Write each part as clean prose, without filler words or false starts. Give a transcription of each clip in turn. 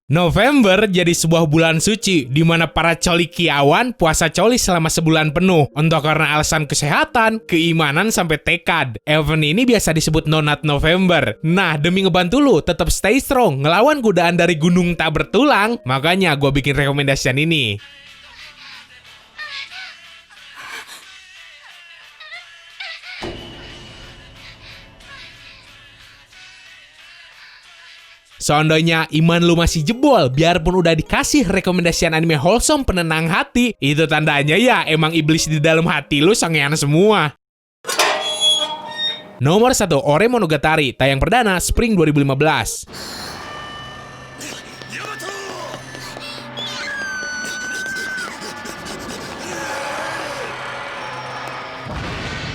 November jadi sebuah bulan suci di mana para colikiawan puasa coli selama sebulan penuh. Entah karena alasan kesehatan, keimanan, sampai tekad. Event ini biasa disebut Nonat November. Nah, demi ngebantu lu tetap stay strong, ngelawan godaan dari gunung tak bertulang, makanya gue bikin rekomendasian ini. Seandainya iman lu masih jebol, biarpun udah dikasih rekomendasian anime wholesome penenang hati, itu tandanya ya emang iblis di dalam hati lu sangean semua. Nomor 1, Ore Monogatari, tayang perdana Spring 2015.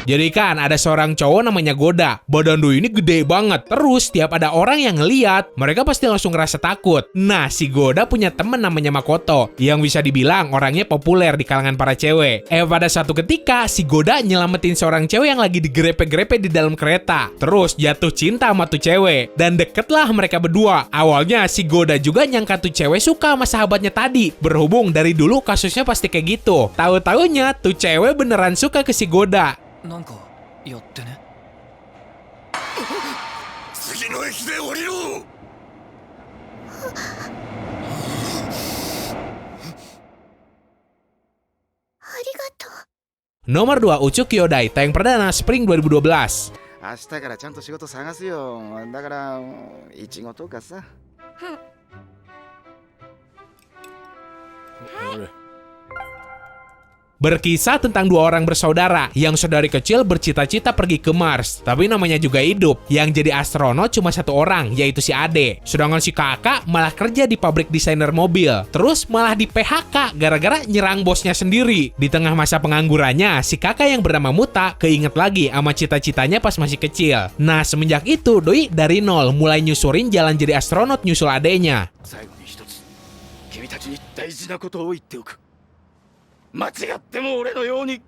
Jadi kan ada seorang cowok namanya Goda. Badan doi ini gede banget. Terus tiap ada orang yang ngeliat, mereka pasti langsung ngerasa takut. Nah, si Goda punya temen namanya Makoto, yang bisa dibilang orangnya populer di kalangan para cewek. Pada suatu ketika, si Goda nyelamatin seorang cewek yang lagi digrepe-grepe di dalam kereta. Terus jatuh cinta sama tuh cewek. Dan deketlah mereka berdua. Awalnya si Goda juga nyangka tuh cewek suka sama sahabatnya tadi. Berhubung dari dulu kasusnya pasti kayak gitu. Tahu-taunya tuh cewek beneran suka ke si Goda. なんかやってね。次の駅で降りろ。Nomor 2, Uchu Kyodai, tayang perdana Spring 2012. 明日からちゃんと仕事探すよ。だからイチゴとかさ。Berkisah tentang dua orang bersaudara yang sedari kecil bercita-cita pergi ke Mars. Tapi namanya juga hidup. Yang jadi astronot cuma satu orang, yaitu si Ade. Sedangkan si kakak malah kerja di pabrik desainer mobil. Terus malah di PHK gara-gara nyerang bosnya sendiri. Di tengah masa penganggurannya, si kakak yang bernama Muta keinget lagi sama cita-citanya pas masih kecil. Nah, semenjak itu Doi dari nol mulai nyusurin jalan jadi astronot nyusul adenya. 最後に一つ、君たちに大事なことを言っておく。間違っても俺のように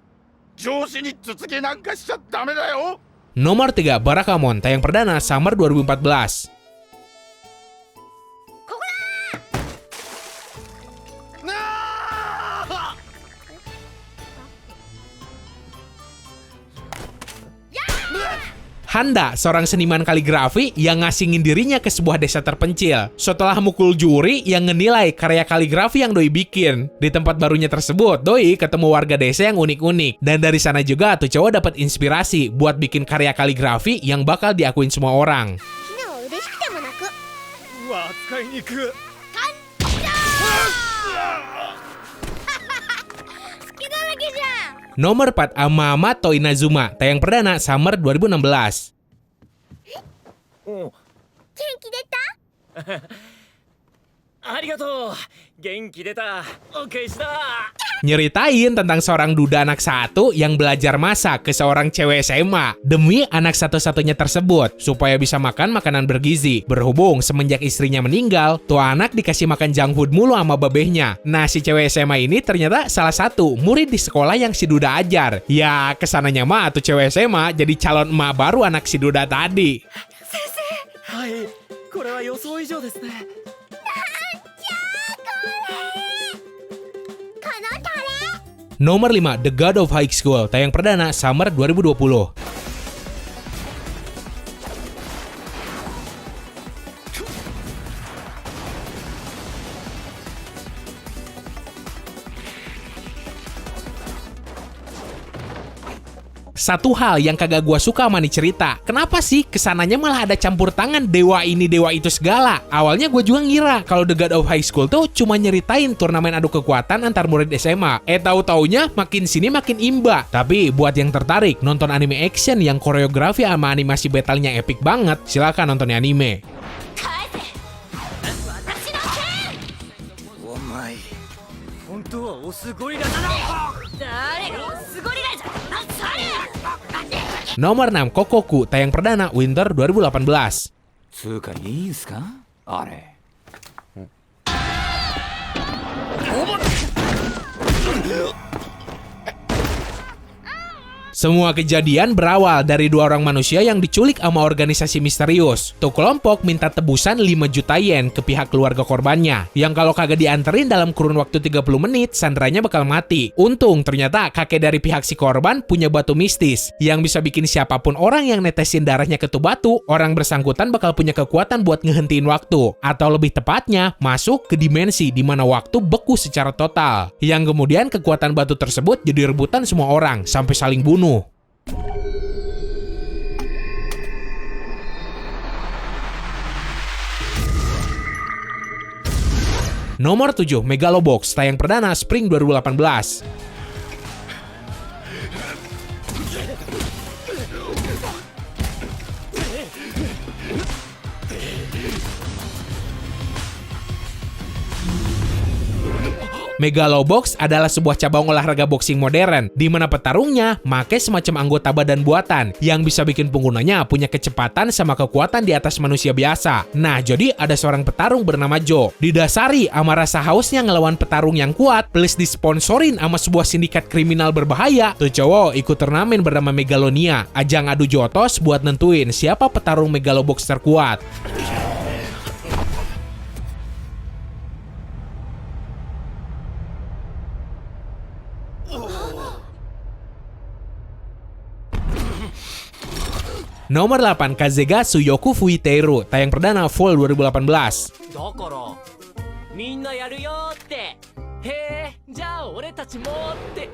上司に頭突きなんかしちゃダメだよ。 Nomor 3, Barakamon, tayang perdana Summer 2014. Handa, seorang seniman kaligrafi yang ngasingin dirinya ke sebuah desa terpencil. Setelah mukul juri yang ngenilai karya kaligrafi yang Doi bikin. Di tempat barunya tersebut, Doi ketemu warga desa yang unik-unik. Dan dari sana juga tuh cowok dapat inspirasi buat bikin karya kaligrafi yang bakal diakuin semua orang. Nomor 4, Amamato Inazuma, tayang perdana Summer 2016. ありがとう。元気出た。オッケーした。 Nyeritain tentang seorang duda anak satu yang belajar masak ke seorang cewek SMA demi anak satu-satunya tersebut supaya bisa makan makanan bergizi. Berhubung semenjak istrinya meninggal, tuh anak dikasih makan junk food mulu sama babehnya. Nah, si cewek SMA ini ternyata salah satu murid di sekolah yang si duda ajar. Ya, kesananya mah tuh cewek SMA jadi calon emak baru anak si duda tadi. はい、これは予想以上ですね。 Nomor 5, The God of High School, tayang perdana Summer 2020. Satu hal yang kagak gua suka sama nih cerita, kenapa sih kesananya malah ada campur tangan dewa ini dewa itu segala? Awalnya gua juga ngira kalau The God of High School tuh cuma nyeritain turnamen adu kekuatan antar murid SMA. Tahu-taunya makin sini makin imba. Tapi buat yang tertarik nonton anime action yang koreografi sama animasi battle-nya epic banget, silakan nonton anime. お前、本当はオスゴリラなの。誰がオスゴリラじゃ。Nomor 6, Kokoku, tayang perdana Winter 2018. つうかいいんすかあれ。 お Semua kejadian berawal dari 2 orang manusia yang diculik sama organisasi misterius. Tuh kelompok minta tebusan 5 juta yen ke pihak keluarga korbannya. Yang kalau kagak dianterin dalam kurun waktu 30 menit, sandranya bakal mati. Untung ternyata kakek dari pihak si korban punya batu mistis yang bisa bikin siapapun orang yang netesin darahnya ke tuh batu, orang bersangkutan bakal punya kekuatan buat ngehentiin waktu. Atau lebih tepatnya, masuk ke dimensi di mana waktu beku secara total. Yang kemudian kekuatan batu tersebut jadi rebutan semua orang sampai saling bunuh. Nomor 7, Megalobox, tayang perdana Spring 2018. Megalobox adalah sebuah cabang olahraga boxing modern, di mana petarungnya make semacam anggota badan buatan yang bisa bikin penggunanya punya kecepatan sama kekuatan di atas manusia biasa. Nah, jadi ada seorang petarung bernama Joe. Didasari sama rasa hausnya ngelawan petarung yang kuat, plus disponsorin sama sebuah sindikat kriminal berbahaya, tuh cowok ikut turnamen bernama Megalonia, ajang adu jotos buat nentuin siapa petarung Megalobox terkuat. Nomor 8, Kazega Suyoku Fuiteru, tayang perdana Fall 2018. だからみんなやるよってへえじゃあ俺たちもって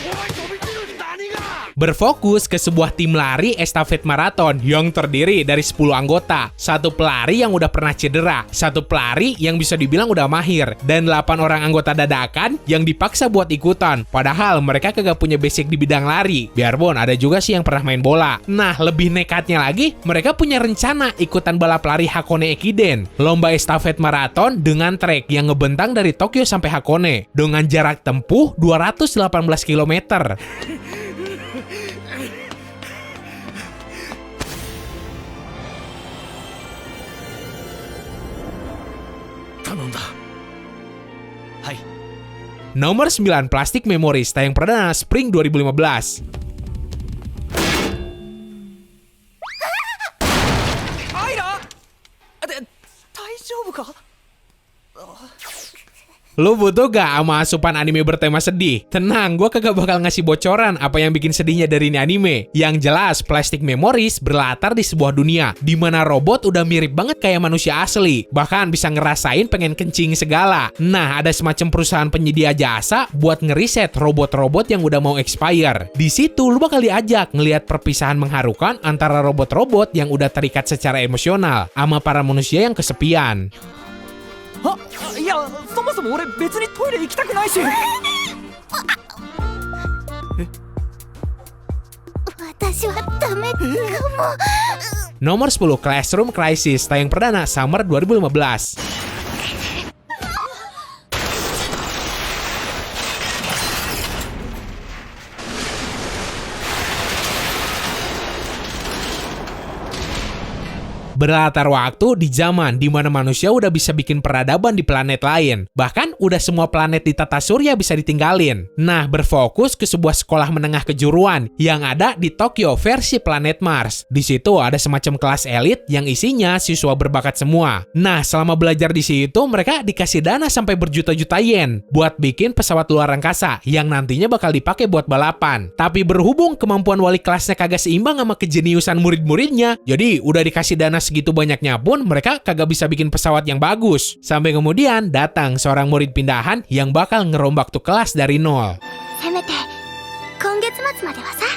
おい飛び散る何が Berfokus ke sebuah tim lari estafet maraton yang terdiri dari 10 anggota, 1 pelari yang udah pernah cedera, 1 pelari yang bisa dibilang udah mahir, dan 8 orang anggota dadakan yang dipaksa buat ikutan, padahal mereka kagak punya basic di bidang lari. Biarpun ada juga sih yang pernah main bola. Nah, lebih nekatnya lagi, mereka punya rencana ikutan balap lari Hakone Ekiden, lomba estafet maraton dengan trek yang ngebentang dari Tokyo sampai Hakone, dengan jarak tempuh 218 km. Nomor 9, Plastic Memories, tayang perdana Spring 2015. Aira! 大丈夫か Lu butuh gak sama asupan anime bertema sedih? Tenang, gue kagak bakal ngasih bocoran apa yang bikin sedihnya dari ini anime. Yang jelas, Plastic Memories berlatar di sebuah dunia di mana robot udah mirip banget kayak manusia asli. Bahkan bisa ngerasain pengen kencing segala. Nah, ada semacam perusahaan penyedia jasa buat ngeriset robot-robot yang udah mau expire. Di situ lu bakal diajak ngelihat perpisahan mengharukan antara robot-robot yang udah terikat secara emosional sama para manusia yang kesepian. あいやそもそも俺別にトイレ行きたくないし私はダメかも。 Nomor 10, Classroom Crisis, tayang perdana Summer 2015. Berlatar waktu di zaman di mana manusia udah bisa bikin peradaban di planet lain. Bahkan udah semua planet di tata surya bisa ditinggalin. Nah, berfokus ke sebuah sekolah menengah kejuruan yang ada di Tokyo versi planet Mars. Di situ ada semacam kelas elit yang isinya siswa berbakat semua. Nah, selama belajar di situ mereka dikasih dana sampai berjuta-juta yen buat bikin pesawat luar angkasa yang nantinya bakal dipakai buat balapan. Tapi berhubung kemampuan wali kelasnya kagak seimbang sama kejeniusan murid-muridnya, jadi udah dikasih dana segitu banyaknya pun mereka kagak bisa bikin pesawat yang bagus. Sampai kemudian datang seorang murid pindahan yang bakal ngerombak tuh kelas dari nol. せめて今月末まではさ。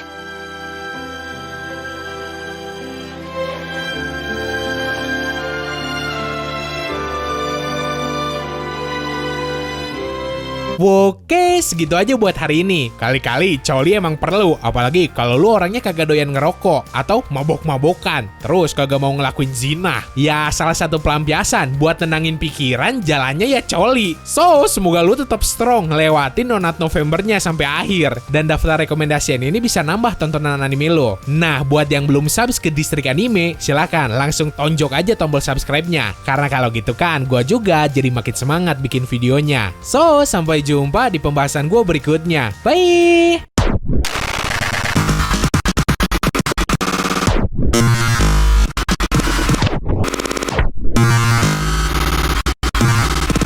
Oke, segitu aja buat hari ini. Kali-kali coli emang perlu, apalagi kalau lu orangnya kagak doyan ngerokok atau mabok-mabokan, terus kagak mau ngelakuin zina. Ya, salah satu pelampiasan buat nenangin pikiran jalannya ya coli. So, semoga lu tetap strong ngelewatin Nonat Novembernya sampai akhir. Dan daftar rekomendasian ini bisa nambah tontonan anime lo. Nah, buat yang belum subs ke Distrik Anime, silakan langsung tonjok aja tombol subscribe-nya. Karena kalau gitu kan, gua juga jadi makin semangat bikin videonya. So, sampai jumpa di pembahasan pembahasan gue berikutnya. Bye!